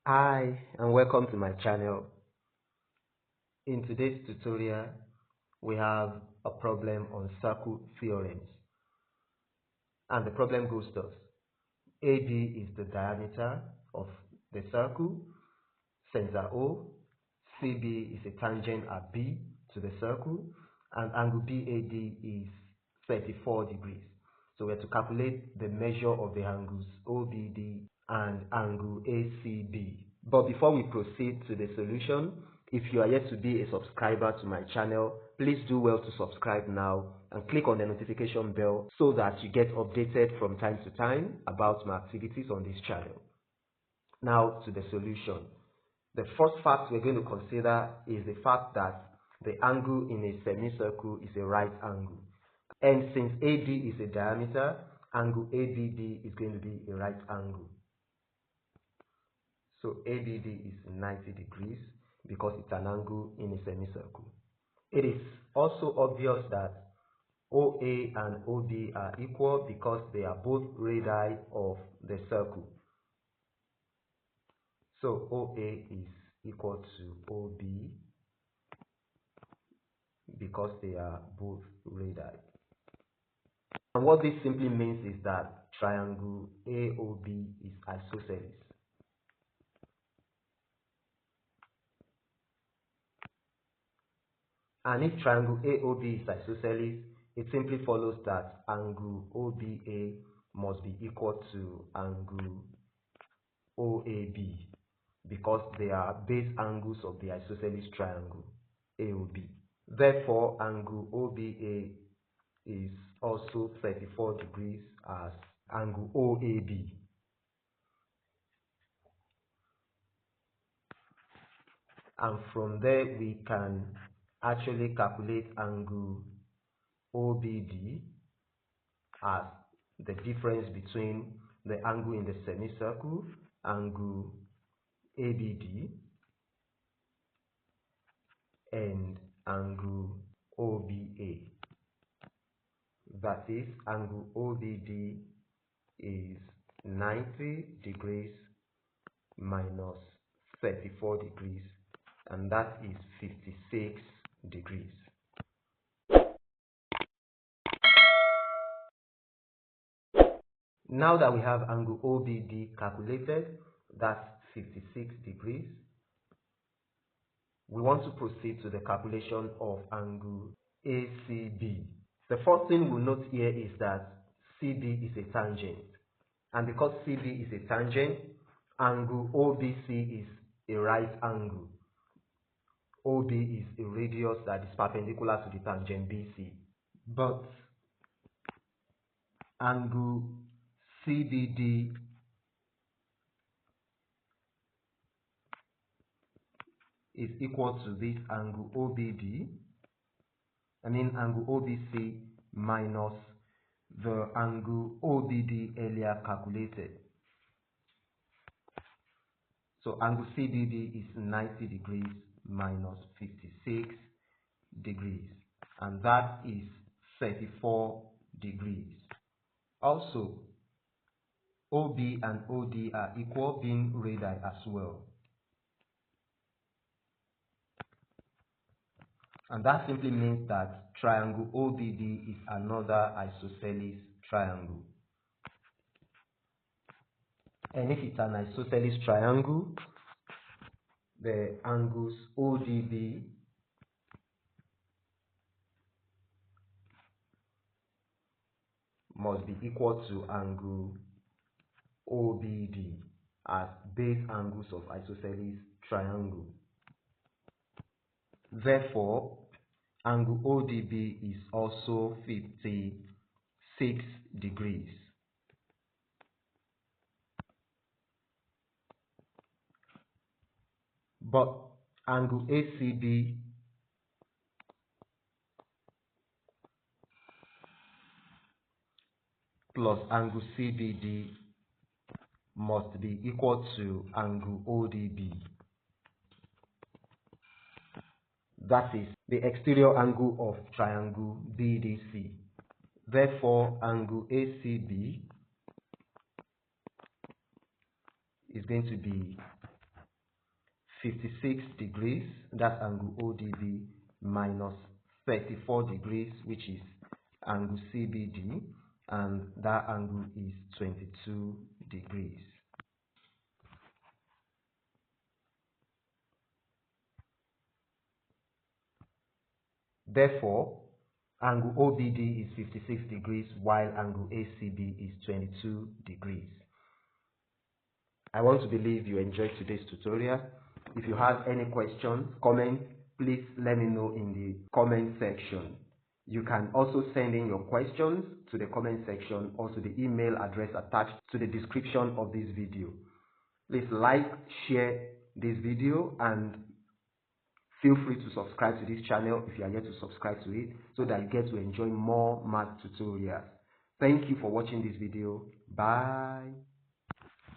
Hi and welcome to my channel. In today's tutorial we have a problem on circle theorems, and the problem goes thus. AD is the diameter of the circle, center O. CB is a tangent at B to the circle, and angle BAD is 34 degrees. So we have to calculate the measure of the angles OBD and angle ACB. But before we proceed to the solution, if you are yet to be a subscriber to my channel, please do well to subscribe now and click on the notification bell so that you get updated from time to time about my activities on this channel. Now to the solution. The first fact we're going to consider is the fact that the angle in a semicircle is a right angle. And since AD is a diameter, angle ABD is going to be a right angle. So ABD is 90 degrees because it's an angle in a semicircle. It is also obvious that OA and OB are equal because they are both radii of the circle. So OA is equal to OB because they are both radii. And what this simply means is that triangle AOB is isosceles. And if triangle AOB is isosceles, it simply follows that angle OBA must be equal to angle OAB because they are base angles of the isosceles triangle AOB. Therefore, angle OBA is also 34 degrees as angle OAB. And from there we can actually calculate angle OBD as the difference between the angle in the semicircle, angle ABD, and angle OBA. That is, angle OBD is 90 degrees minus 34 degrees, and that is 56 degrees. Now that we have angle OBD calculated, that's 56 degrees, we want to proceed to the calculation of angle ACB. The first thing we'll note here is that CB is a tangent, and because CB is a tangent, angle OBC is a right angle. OB is a radius that is perpendicular to the tangent BC. But angle CBD is equal to this angle OBD, angle OBC minus the angle OBD earlier calculated. So angle CBD is 90 degrees minus 56 degrees, and that is 34 degrees. Also, OB and OD are equal, being radii as well. And that simply means that triangle OBD is another isosceles triangle. And if it's an isosceles triangle, the angles ODB must be equal to angle OBD as base angles of isosceles triangle. Therefore, angle ODB is also 56 degrees. But angle ACB plus angle CBD must be equal to angle ODB. That is the exterior angle of triangle BDC. Therefore, angle ACB is going to be 56 degrees, that's angle ODB, minus 34 degrees, which is angle CBD, and that angle is 22 degrees. Therefore, angle OBD is 56 degrees while angle ACB is 22 degrees. I want to believe you enjoyed today's tutorial. If you have any questions, comments, please let me know in the comment section. You can also send in your questions to the comment section or to the email address attached to the description of this video. Please like, share this video, and feel free to subscribe to this channel if you are yet to subscribe to it, so that you get to enjoy more math tutorials. Thank you for watching this video. Bye.